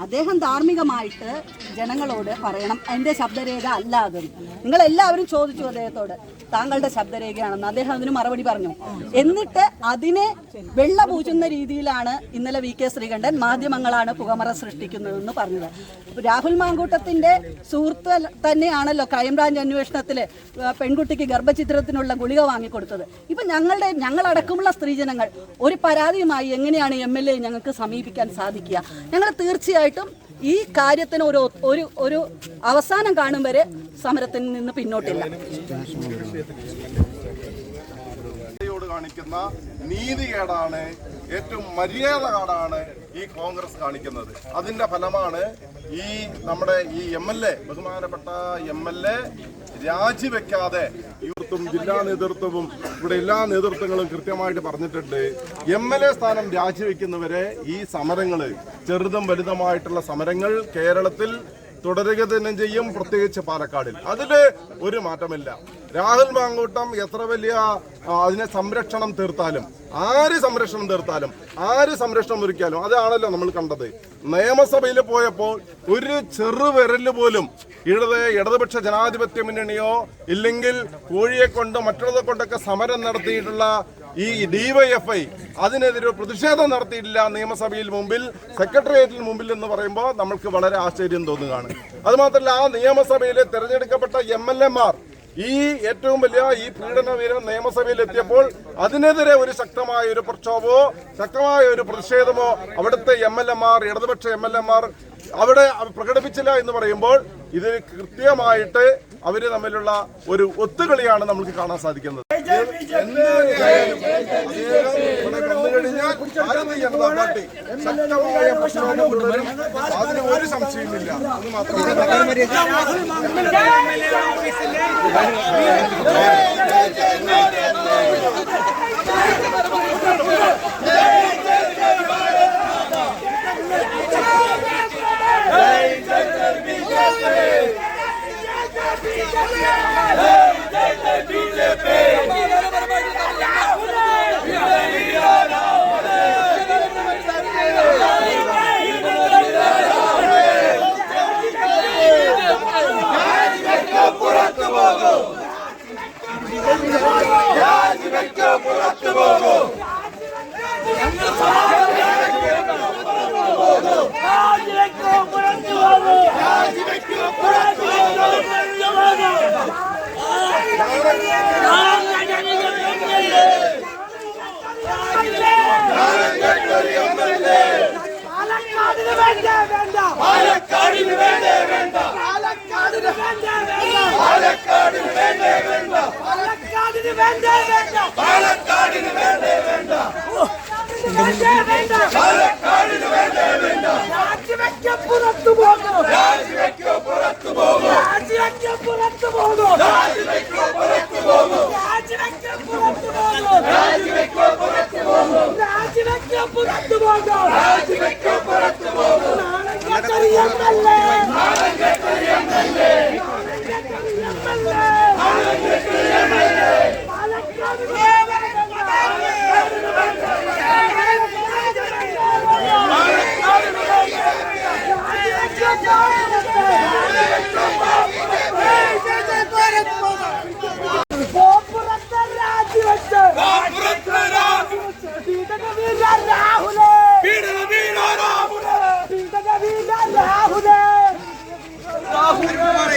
അദ്ദേഹം ധാർമ്മികമായിട്ട് ജനങ്ങളോട് പറയണം എൻ്റെ ശബ്ദരേഖ അല്ലാതെ. നിങ്ങളെല്ലാവരും ചോദിച്ചു അദ്ദേഹത്തോട് താങ്കളുടെ ശബ്ദരേഖയാണെന്ന്. അദ്ദേഹം അതിന് മറുപടി പറഞ്ഞു. എന്നിട്ട് അതിനെ വെള്ള പൂശുന്ന രീതിയിലാണ് ഇന്നലെ വി കെ ശ്രീകണ്ഠൻ മാധ്യമങ്ങളാണ് പുകമറ സൃഷ്ടിക്കുന്നതെന്ന് പറഞ്ഞത്. രാഹുൽ മാങ്കൂട്ടത്തിൻ്റെ സുഹൃത്ത് തന്നെയാണല്ലോ ക്രൈംബ്രാഞ്ച് അന്വേഷണത്തിൽ പെൺകുട്ടിക്ക് ഗർഭചിത്രത്തിനുള്ള ഗുളിക വാങ്ങിക്കൊടുത്തത്. ഇപ്പം ഞങ്ങളടക്കമുള്ള സ്ത്രീജനങ്ങൾ ഒരു പരാതിയുമായി എങ്ങനെയാണ് MLA ഞങ്ങൾക്ക് സമീപിക്കാൻ സാധിക്കുക? ഞങ്ങൾ തീർച്ചയായിട്ടും ഈ കാര്യത്തിന് ഒരു അവസാനം കാണും വരെ സമരത്തിൽ നിന്ന് പിന്നോട്ടില്ല. കാണിക്കുന്ന നീതികേടാണ്, ഏറ്റവും മര്യാദകേടാണ് ഈ കോൺഗ്രസ് കാണിക്കുന്നത്. അതിന്റെ ഫലമാണ് ഈ നമ്മുടെ ഈ MLA, ബഹുമാനപ്പെട്ട MLA രാജിവെക്കാതെ യൂത്തും ജില്ലാ നേതൃത്വവും ഇവിടെ എല്ലാ നേതൃത്വങ്ങളും കൃത്യമായിട്ട് പറഞ്ഞിട്ടുണ്ട്. MLA സ്ഥാനം രാജിവെക്കുന്നവരെ ഈ സമരങ്ങള്, ചെറുതും വലുതുമായിട്ടുള്ള സമരങ്ങൾ കേരളത്തിൽ തുടരുക തന്നെ ചെയ്യും, പ്രത്യേകിച്ച് പാലക്കാടിൽ. അതില് ഒരു മാറ്റമില്ല. രാഹുൽ മാങ്കൂട്ടം എത്ര വലിയ അതിനെ സംരക്ഷണം തീർത്താലും, ആര് സംരക്ഷണം ഒരുക്കിയാലും അതാണല്ലോ നമ്മൾ കണ്ടത്. നിയമസഭയിൽ പോയപ്പോൾ ഒരു ചെറുവിരല് പോലും ഇടതുപക്ഷ ജനാധിപത്യ മുന്നണിയോ ഇല്ലെങ്കിൽ കോഴിയെ കൊണ്ട് മറ്റുള്ളതെ കൊണ്ടൊക്കെ സമരം നടത്തിയിട്ടുള്ള ഈ DYFI അതിനെതിരെ പ്രതിഷേധം നടത്തിയിട്ടില്ല. നിയമസഭയിൽ മുമ്പിൽ, സെക്രട്ടേറിയറ്റിന് മുമ്പിൽ എന്ന് പറയുമ്പോൾ നമ്മൾക്ക് വളരെ ആശ്ചര്യം തോന്നുകയാണ്. അതുമാത്രമല്ല, ആ നിയമസഭയിലെ തെരഞ്ഞെടുക്കപ്പെട്ട MLA-മാർ ഈ ഏറ്റവും വലിയ ഈ പീഡനവീരൻ നിയമസഭയിൽ എത്തിയപ്പോൾ അതിനെതിരെ ഒരു ശക്തമായ ഒരു പ്രക്ഷോഭമോ ശക്തമായ ഒരു പ്രതിഷേധമോ അവിടുത്തെ MLA-മാർ, ഇടതുപക്ഷ MLA-മാർ അവിടെ പ്രകടിപ്പിച്ചില്ല എന്ന് പറയുമ്പോൾ ഇത് കൃത്യമായിട്ട് അവര് തമ്മിലുള്ള ഒരു ഒത്തുകളിയാണ് നമുക്ക് കാണാൻ സാധിക്കുന്നത്. ജനതാ പാർട്ടി ശക്തമായ പ്രക്ഷോഭം തുടരും, അതിന് ഒരു സംശയമില്ല. അത് മാത്രമല്ല,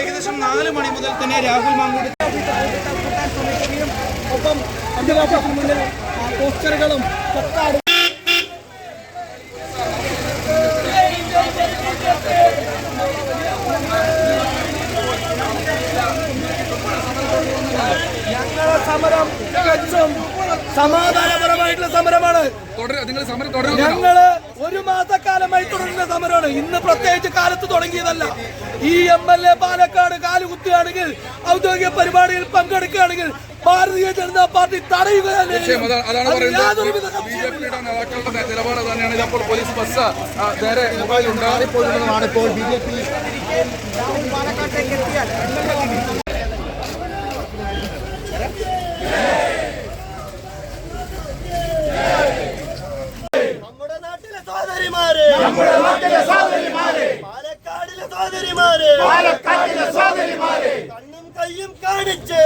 ഏകദേശം 4 മണി മുതൽ തന്നെ രാഹുൽ മാങ്കൂട്ടം ഒപ്പം മുന്നിൽ പോസ്റ്ററുകളും ഞങ്ങളുടെ സമരം തികച്ചും സമാധാനപരമായിട്ടുള്ള സമരമാണ്. ഞങ്ങള് 1 മാസക്കാലമായി തുടരുന്ന സമരമാണ്. ഇന്ന് പ്രത്യേകിച്ച് കാലത്ത് തുടങ്ങിയതല്ല. ഈ MLA പാലക്കാട് കാലുകുത്തുകയാണെങ്കിൽ, ഔദ്യോഗിക പരിപാടിയിൽ പങ്കെടുക്കുകയാണെങ്കിൽ ഭാരതീയ ജനതാ പാർട്ടി തടയുകയാണ്. നിലപാട് തന്നെയാണ്. ഇപ്പോൾ പോലീസ് ബസ് നേരെ ഉണ്ടായിപ്പോയിരുന്നതാണ്. ഇപ്പോൾ BJP പാലക്കാട്ടേക്ക് എത്തിയാൽ നമ്മുടെ നാട്ടിലെ സഹോദരിമാരെ പാലക്കാടിലെ സഹോദരിമാരെ കണ്ണും കയ്യും കാണിച്ച്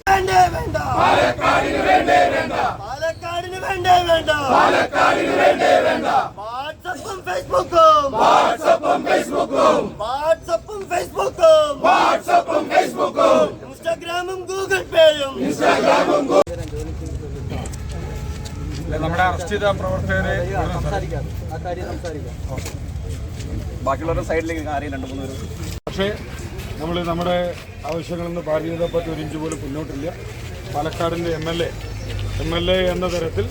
വേണ്ടേ വേണ്ട പാലക്കാടിന് വേണ്ടേ വേണ്ട വാട്സപ്പും ഫേസ്ബുക്കും ഇൻസ്റ്റാഗ്രാമും ഗൂഗിൾ പേയും നമ്മുടെ അറസ്റ്റ് ചെയ്ത പ്രവർത്തകരെ ബാക്കിയുള്ളവരുടെ സൈഡിലേക്ക് കാര്യം 2-3 പേര്. പക്ഷേ നമ്മൾ നമ്മുടെ ആവശ്യങ്ങളിൽ നിന്ന് പാർട്ടിയെപ്പറ്റി ഒരു ഇഞ്ച് പോലും മുന്നോട്ടില്ല. പാലക്കാടിൻ്റെ എം എൽ എ എന്ന തരത്തിൽ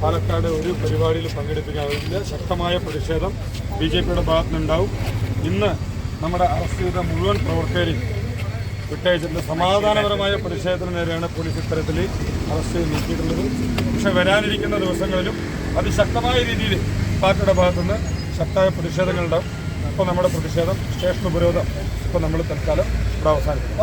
പാലക്കാട് ഒരു പരിപാടിയിൽ പങ്കെടുപ്പിക്കാറില്ല. ശക്തമായ പ്രതിഷേധം BJPയുടെ ഭാഗത്തുനിന്നുണ്ടാവും. ഇന്ന് നമ്മുടെ അറസ്റ്റ് ചെയ്ത മുഴുവൻ പ്രവർത്തകരെയും വിട്ടയച്ചിട്ടുണ്ട്. സമാധാനപരമായ പ്രതിഷേധത്തിന് നേരെയാണ് പോലീസ് ഇത്തരത്തിൽ അറസ്റ്റ് നീക്കിയിട്ടുള്ളത്. പക്ഷെ വരാനിരിക്കുന്ന ദിവസങ്ങളിലും അതിശക്തമായ രീതിയിൽ പാർട്ടിയുടെ ഭാഗത്തുനിന്ന് ശക്തമായ പ്രതിഷേധങ്ങളുണ്ടാവും. ഇപ്പോൾ നമ്മുടെ പ്രതിഷേധം സ്റ്റേഷൻ ഉപരോധം ഇപ്പോൾ നമ്മൾ തൽക്കാലം ഇവിടെ അവസാനിക്കും.